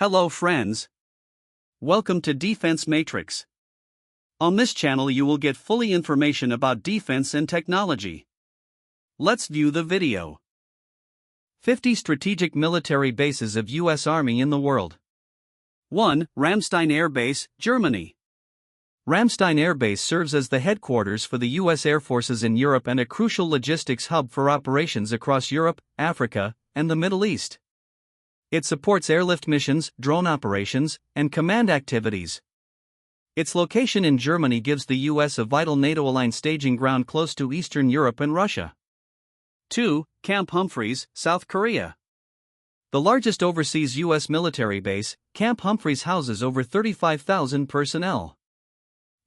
Hello friends. Welcome to Defense Matrix. On this channel you will get fully information about defense and technology. Let's view the video. 50 strategic military bases of U.S. Army in the world. 1. Ramstein Air Base, Germany. Ramstein Air Base serves as the headquarters for the U.S. Air Forces in Europe and a crucial logistics hub for operations across Europe, Africa, and the Middle East. It supports airlift missions, drone operations, and command activities. Its location in Germany gives the U.S. a vital NATO-aligned staging ground close to Eastern Europe and Russia. 2. Camp Humphreys, South Korea. The largest overseas U.S. military base, Camp Humphreys houses over 35,000 personnel.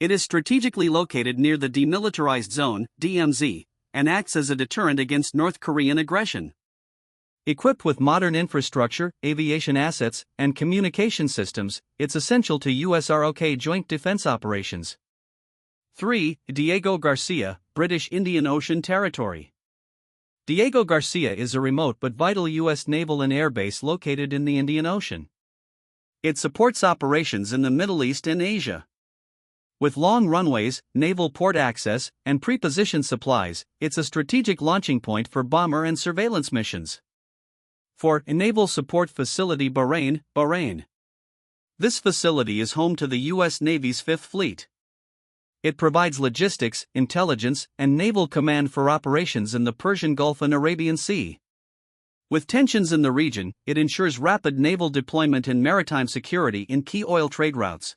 It is strategically located near the Demilitarized Zone, DMZ, and acts as a deterrent against North Korean aggression. Equipped with modern infrastructure, aviation assets, and communication systems, it's essential to U.S. ROK joint defense operations. 3. Diego Garcia, British Indian Ocean Territory. Diego Garcia is a remote but vital U.S. naval and air base located in the Indian Ocean. It supports operations in the Middle East and Asia. With long runways, naval port access, and pre-positioned supplies, it's a strategic launching point for bomber and surveillance missions. 4. Naval Support Facility Bahrain. This facility is home to the U.S. Navy's Fifth Fleet. It provides logistics, intelligence, and naval command for operations in the Persian Gulf and Arabian Sea. With tensions in the region, it ensures rapid naval deployment and maritime security in key oil trade routes.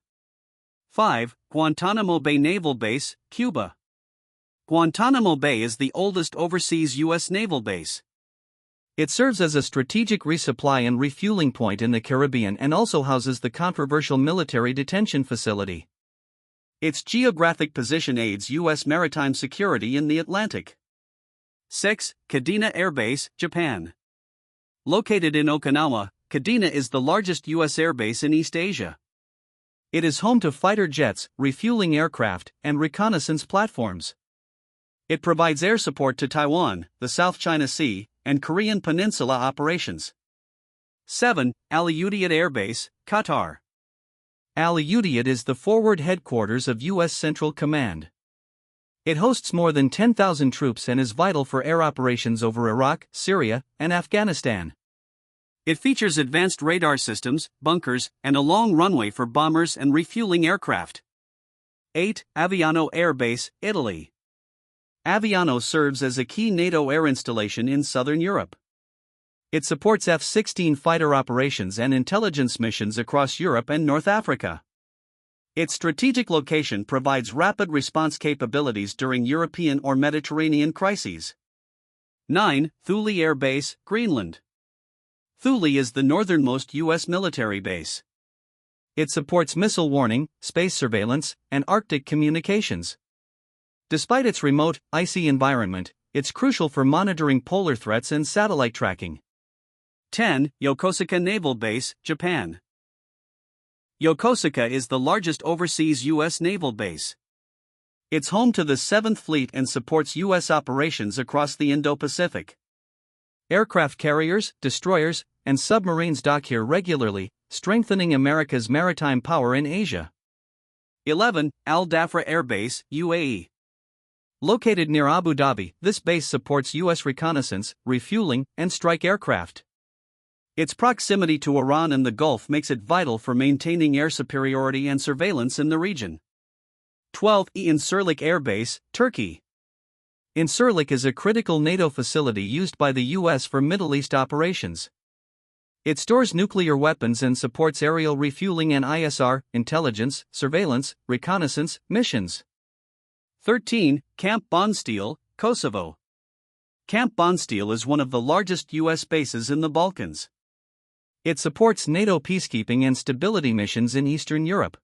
5. Guantanamo Bay Naval Base, Cuba. Guantanamo Bay is the oldest overseas U.S. naval base. It serves as a strategic resupply and refueling point in the Caribbean and also houses the controversial military detention facility. Its geographic position aids U.S. maritime security in the Atlantic. 6. Kadena Air Base, Japan. Located in Okinawa, Kadena is the largest U.S. air base in East Asia. It is home to fighter jets, refueling aircraft, and reconnaissance platforms. It provides air support to Taiwan, the South China Sea, and Korean Peninsula operations. 7. Al Udeid Air Base, Qatar. Al Udeid is the forward headquarters of U.S. Central Command. It hosts more than 10,000 troops and is vital for air operations over Iraq, Syria, and Afghanistan. It features advanced radar systems, bunkers, and a long runway for bombers and refueling aircraft. 8. Aviano Air Base, Italy. Aviano serves as a key NATO air installation in southern Europe. It supports F-16 fighter operations and intelligence missions across Europe and North Africa. Its strategic location provides rapid response capabilities during European or Mediterranean crises. 9. Thule Air Base, Greenland. Thule is the northernmost U.S. military base. It supports missile warning, space surveillance, and Arctic communications. Despite its remote, icy environment, it's crucial for monitoring polar threats and satellite tracking. 10. Yokosuka Naval Base, Japan. Yokosuka is the largest overseas U.S. naval base. It's home to the 7th Fleet and supports U.S. operations across the Indo-Pacific. Aircraft carriers, destroyers, and submarines dock here regularly, strengthening America's maritime power in Asia. 11. Al Dhafra Air Base, UAE. Located near Abu Dhabi, this base supports U.S. reconnaissance, refueling, and strike aircraft. Its proximity to Iran and the Gulf makes it vital for maintaining air superiority and surveillance in the region. 12. Incirlik Air Base, Turkey. Incirlik is a critical NATO facility used by the U.S. for Middle East operations. It stores nuclear weapons and supports aerial refueling and ISR, intelligence, surveillance, reconnaissance, missions. 13. Camp Bondsteel, Kosovo. Camp Bondsteel is one of the largest U.S. bases in the Balkans. It supports NATO peacekeeping and stability missions in Eastern Europe.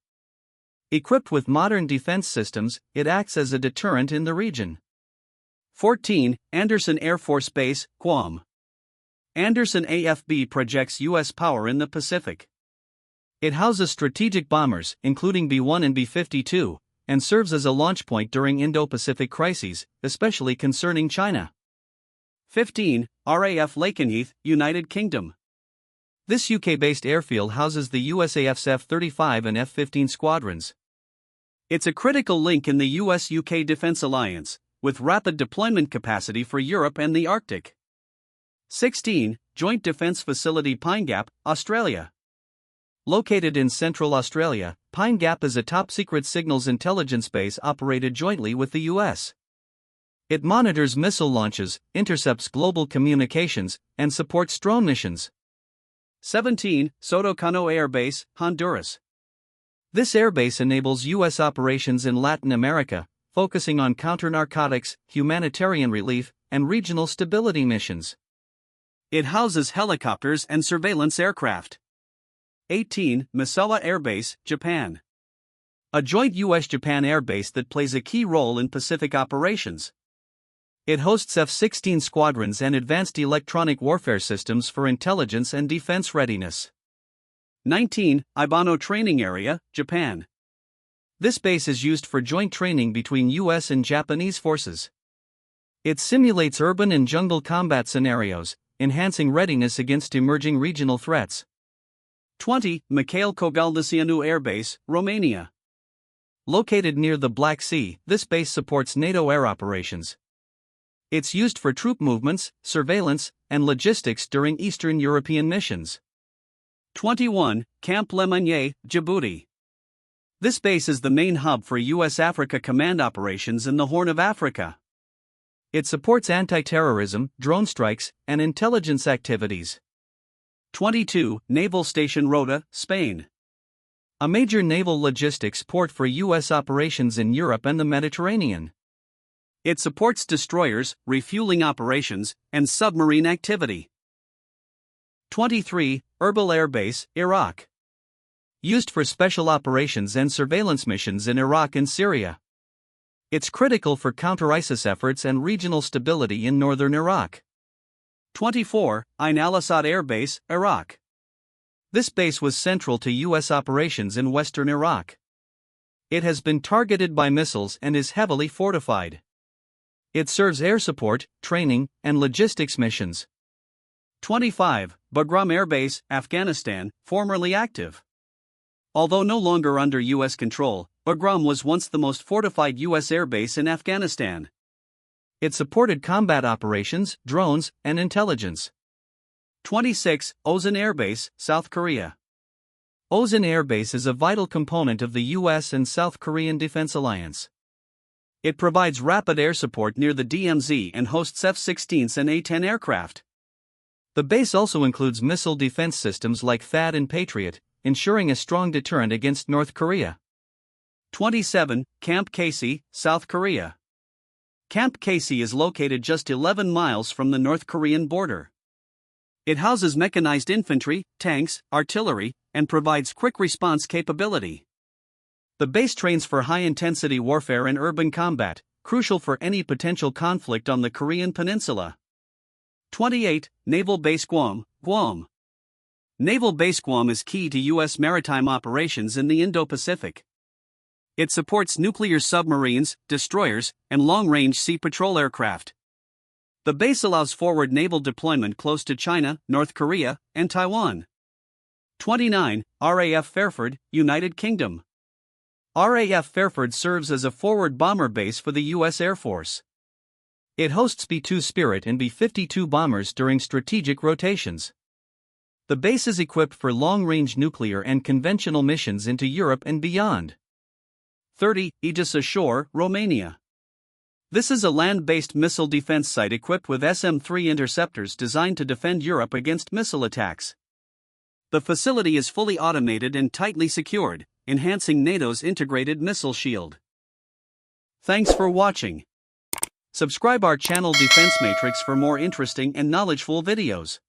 Equipped with modern defense systems, it acts as a deterrent in the region. 14. Andersen Air Force Base, Guam. Andersen AFB projects U.S. power in the Pacific. It houses strategic bombers, including B-1 and B-52, and serves as a launch point during Indo-Pacific crises, especially concerning China. 15. RAF Lakenheath, United Kingdom. This UK-based airfield houses the USAF's F-35 and F-15 squadrons. It's a critical link in the US-UK defense alliance, with rapid deployment capacity for Europe and the Arctic. 16. Joint Defence Facility Pine Gap, Australia. Located in Central Australia, Pine Gap is a top-secret signals intelligence base operated jointly with the US. It monitors missile launches, intercepts global communications, and supports drone missions. 17. Soto Cano Air Base, Honduras. This airbase enables U.S. operations in Latin America, focusing on counter-narcotics, humanitarian relief, and regional stability missions. It houses helicopters and surveillance aircraft. 18. Misawa Air Base, Japan. A joint U.S.-Japan airbase that plays a key role in Pacific operations. It hosts F-16 squadrons and advanced electronic warfare systems for intelligence and defense readiness. 19. Ibano Training Area, Japan. This base is used for joint training between U.S. and Japanese forces. It simulates urban and jungle combat scenarios, enhancing readiness against emerging regional threats. 20. Mikhail Kogălniceanu Air Base, Romania. Located near the Black Sea, this base supports NATO air operations. It's used for troop movements, surveillance, and logistics during Eastern European missions. 21. Camp Lemonnier, Djibouti. This base is the main hub for U.S. Africa Command operations in the Horn of Africa. It supports anti-terrorism, drone strikes, and intelligence activities. 22. Naval Station Rota, Spain. A major naval logistics port for U.S. operations in Europe and the Mediterranean. It supports destroyers, refueling operations, and submarine activity. 23. Erbil Air Base, Iraq. Used for special operations and surveillance missions in Iraq and Syria. It's critical for counter-ISIS efforts and regional stability in northern Iraq. 24. Ain al-Assad Air Base, Iraq. This base was central to U.S. operations in western Iraq. It has been targeted by missiles and is heavily fortified. It serves air support, training, and logistics missions. 25. Bagram Air Base, Afghanistan, formerly active. Although no longer under U.S. control, Bagram was once the most fortified U.S. air base in Afghanistan. It supported combat operations, drones, and intelligence. 26. Osan Air Base, South Korea. Osan Air Base is a vital component of the U.S. and South Korean Defense Alliance. It provides rapid air support near the DMZ and hosts F-16s and A-10 aircraft. The base also includes missile defense systems like THAAD and Patriot, ensuring a strong deterrent against North Korea. 27. Camp Casey, South Korea. Camp Casey is located just 11 miles from the North Korean border. It houses mechanized infantry, tanks, artillery, and provides quick response capability. The base trains for high-intensity warfare and urban combat, crucial for any potential conflict on the Korean peninsula. 28. Naval Base Guam, Guam. Naval Base Guam is key to U.S. maritime operations in the Indo-Pacific. It supports nuclear submarines, destroyers, and long-range sea patrol aircraft. The base allows forward naval deployment close to China, North Korea, and Taiwan. 29. RAF Fairford, United Kingdom. RAF Fairford serves as a forward bomber base for the U.S. Air Force. It hosts B-2 Spirit and B-52 bombers during strategic rotations. The base is equipped for long-range nuclear and conventional missions into Europe and beyond. 30. Aegis Ashore, Romania. This is a land-based missile defense site equipped with SM-3 interceptors designed to defend Europe against missile attacks. The facility is fully automated and tightly secured, enhancing NATO's integrated missile shield. Thanks for watching. Subscribe our channel Defense Matrix for more interesting and knowledgeful videos.